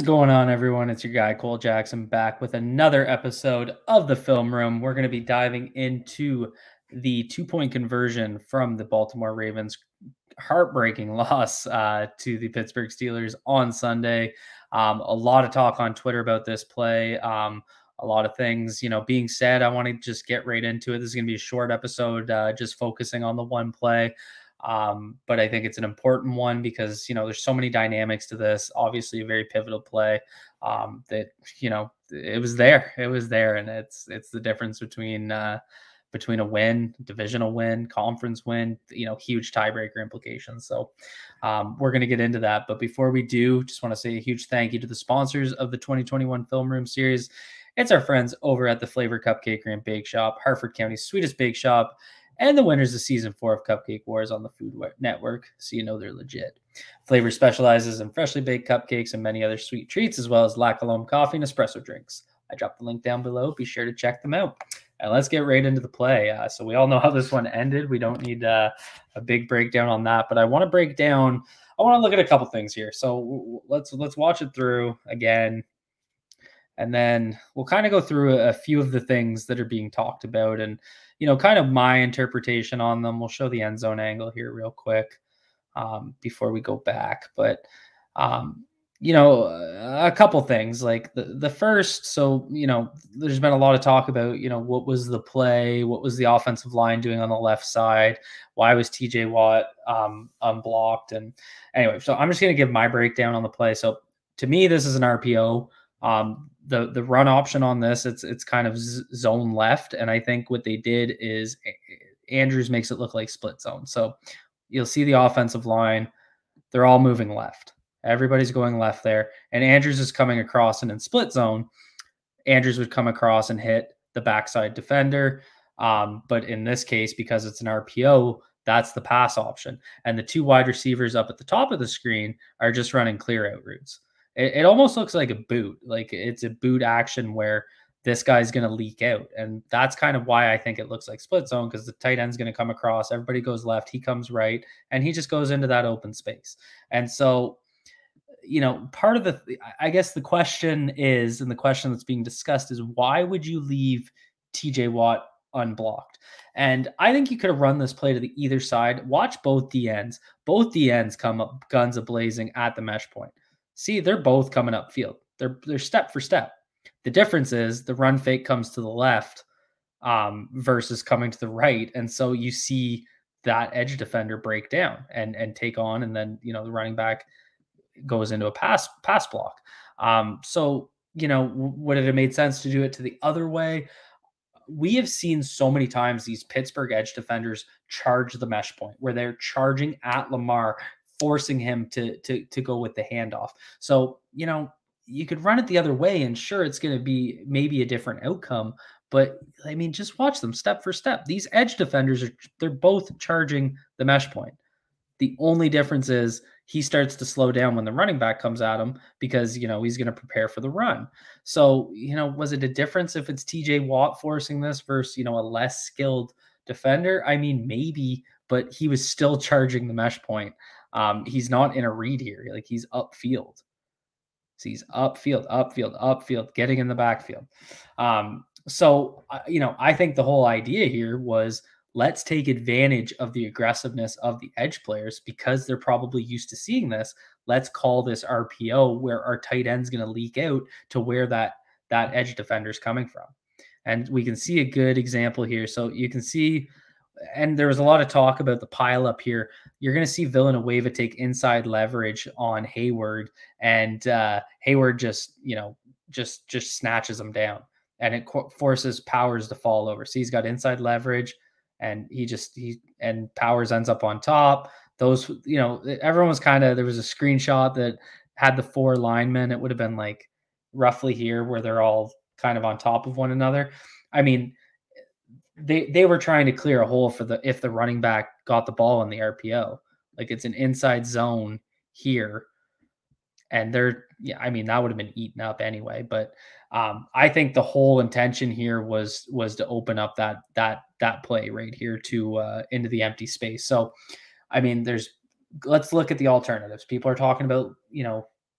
What is going on, everyone? It's your guy, Cole Jackson, back with another episode of the Film Room. We're going to be diving into the 2-point conversion from the Baltimore Ravens' heartbreaking loss to the Pittsburgh Steelers on Sunday. A lot of talk on Twitter about this play. A lot of things, being said. I want to just get right into it. This is going to be a short episode, just focusing on the one play. But I think it's an important one because, there's so many dynamics to this. Obviously a very pivotal play that, it was there. It was there. And it's the difference between a win, divisional win, conference win, huge tiebreaker implications. So we're going to get into that. But before we do, just want to say a huge thank you to the sponsors of the 2021 Film Room series. It's our friends over at the Flavor Cupcakery and Bake Shop, Harford County's sweetest bake shop, and the winners of Season 4 of Cupcake Wars on the Food Network, so they're legit. Flavor specializes in freshly baked cupcakes and many other sweet treats, as well as La Colombe coffee and espresso drinks. I dropped the link down below. Be sure to check them out. And let's get right into the play. So we all know how this one ended. We don't need a big breakdown on that, but I want to look at a couple things here. So let's watch it through again. And then we'll kind of go through a few of the things that are being talked about and, kind of my interpretation on them. We'll show the end zone angle here real quick before we go back. But, a couple things like the first. So, there's been a lot of talk about, what was the play? What was the offensive line doing on the left side? Why was TJ Watt unblocked? And anyway, so I'm just going to give my breakdown on the play. So to me, this is an RPO. The run option on this, it's kind of zone left. And I think what they did is Andrews makes it look like split zone. So you'll see the offensive line, they're all moving left. Everybody's going left there. And Andrews is coming across, and in split zone, Andrews would come across and hit the backside defender. But in this case, because it's an RPO, that's the pass option. And the two wide receivers up at the top of the screen are just running clear out routes. It almost looks like a boot, like it's a boot action where this guy's going to leak out. And that's kind of why I think it looks like split zone, because the tight end's going to come across, everybody goes left, he comes right, and he just goes into that open space. And so, part of I guess the question is, and the question that's being discussed is, why would you leave TJ Watt unblocked? And I think you could have run this play to the either side. Watch both D ends. Both D ends come up guns a-blazing at the mesh point. See, they're both coming upfield. They're step for step. The difference is the run fake comes to the left versus coming to the right. And so you see that edge defender break down and take on, and then, the running back goes into a pass block. So, would it have made sense to do it to the other way? We have seen so many times these Pittsburgh edge defenders charge the mesh point where they're charging at Lamar, forcing him to go with the handoff. So, you could run it the other way, and sure, it's going to be maybe a different outcome, but I mean, just watch them step for step. These edge defenders they're both charging the mesh point. The only difference is he starts to slow down when the running back comes at him because, he's going to prepare for the run. So, was it a difference if it's TJ Watt forcing this versus, a less skilled defender? I mean, maybe, but he was still charging the mesh point. He's not in a read here. Like, he's upfield. So he's upfield, getting in the backfield. So, I think the whole idea here was, let's take advantage of the aggressiveness of the edge players because they're probably used to seeing this. Let's call this RPO where our tight end's going to leak out to where that edge defender is coming from. And we can see a good example here. So you can see, and there was a lot of talk about the pile up here. You're going to see Villanueva take inside leverage on Hayward, and Hayward just snatches him down, and it forces Powers to fall over. So he's got inside leverage, and and Powers ends up on top. Those, everyone was there was a screenshot that had the four linemen. It would have been like roughly here where they're all kind of on top of one another. I mean, they were trying to clear a hole if the running back got the ball in the RPO. Like, it's an inside zone here. And that would have been eaten up anyway. But I think the whole intention here was to open up that play right here to into the empty space. So, I mean, let's look at the alternatives. People are talking about,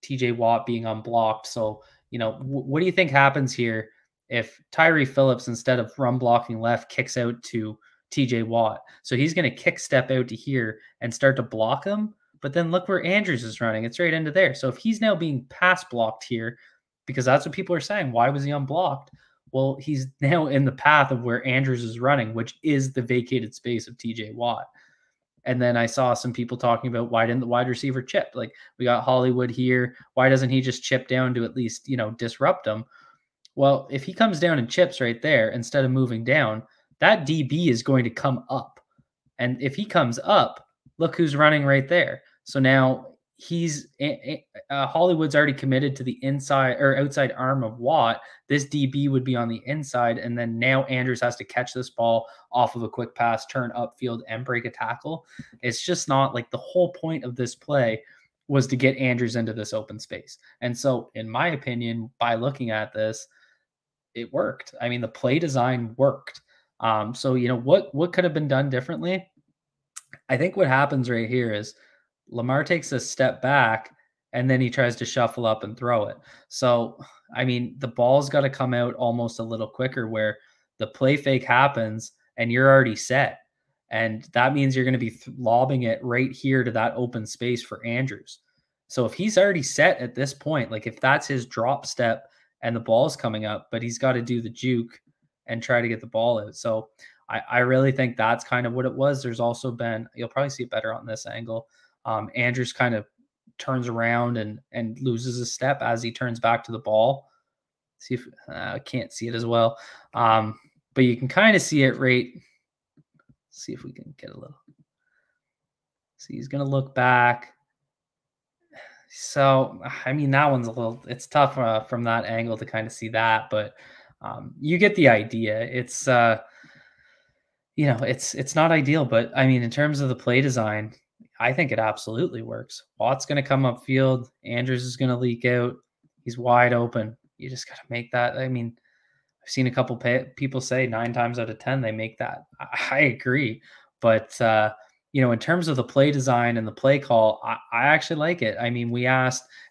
TJ Watt being unblocked. So, what do you think happens here if Tyree Phillips, instead of run blocking left, kicks out to TJ Watt? So he's going to kick step out to here and start to block him. But then look where Andrews is running. It's right into there. So if he's now being pass blocked here, because that's what people are saying, why was he unblocked? Well, he's now in the path of where Andrews is running, which is the vacated space of TJ Watt. And then I saw some people talking about, why didn't the wide receiver chip? Like, we got Hollywood here. Why doesn't he just chip down to at least, disrupt him? Well, if he comes down and chips right there instead of moving down, that DB is going to come up. And if he comes up, look who's running right there. So now Hollywood's already committed to the inside or outside arm of Watt. This DB would be on the inside, and then now Andrews has to catch this ball off of a quick pass, turn upfield, and break a tackle. It's just not like, the whole point of this play was to get Andrews into this open space. And so, in my opinion, by looking at this, it worked. I mean, the play design worked. So, what could have been done differently? I think what happens right here is Lamar takes a step back and then he tries to shuffle up and throw it. So, I mean, the ball's got to come out almost a little quicker, where the play fake happens and you're already set. And that means you're going to be lobbing it right here to that open space for Andrews. So if he's already set at this point, like if that's his drop step and the ball's coming up, but he's got to do the juke and try to get the ball out. So I really think that's kind of what it was. There's also been, you'll probably see it better on this angle, Andrews kind of turns around and loses a step as he turns back to the ball. See if I can't see it as well, but you can kind of see it right. See if we can get a little. See, he's going to look back. So, I mean, that one's it's tough from that angle to kind of see that, but you get the idea. It's, it's not ideal, but I mean, in terms of the play design, I think it absolutely works. Watt's going to come upfield. Andrews is going to leak out. He's wide open. You just got to make that. I mean, I've seen a couple people say 9 times out of 10 they make that. I agree. But, in terms of the play design and the play call, I actually like it. I mean,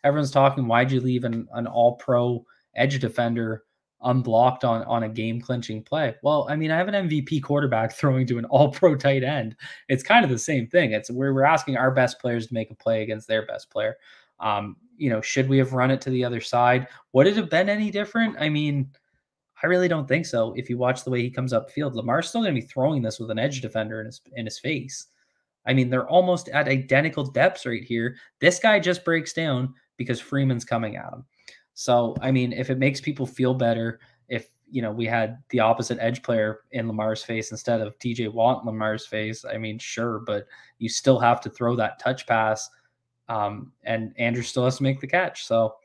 everyone's talking, why'd you leave an all-pro edge defender unblocked on a game-clinching play? Well, I mean, I have an MVP quarterback throwing to an all-pro tight end. It's kind of the same thing. It's where we're asking our best players to make a play against their best player. Should we have run it to the other side? Would it have been any different? I mean, I really don't think so. If you watch the way he comes upfield, Lamar's still going to be throwing this with an edge defender in his face. I mean, they're almost at identical depths right here. This guy just breaks down because Freeman's coming at him. So, I mean, if it makes people feel better, if, we had the opposite edge player in Lamar's face instead of TJ Watt in Lamar's face, I mean, sure, but you still have to throw that touch pass, and Andrew still has to make the catch. So,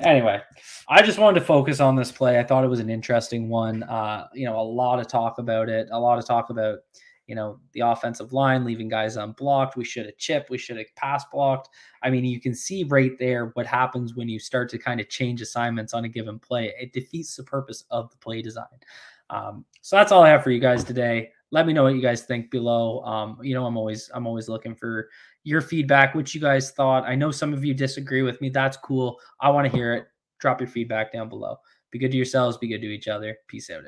anyway, I just wanted to focus on this play. I thought it was an interesting one. A lot of talk about it, a lot of talk about, the offensive line leaving guys unblocked. We should have chipped. We should have pass blocked. I mean, you can see right there what happens when you start to kind of change assignments on a given play. It defeats the purpose of the play design. So that's all I have for you guys today. Let me know what you guys think below. I'm always looking for your feedback, what you guys thought. I know some of you disagree with me. That's cool. I want to hear it. Drop your feedback down below. Be good to yourselves. Be good to each other. Peace out.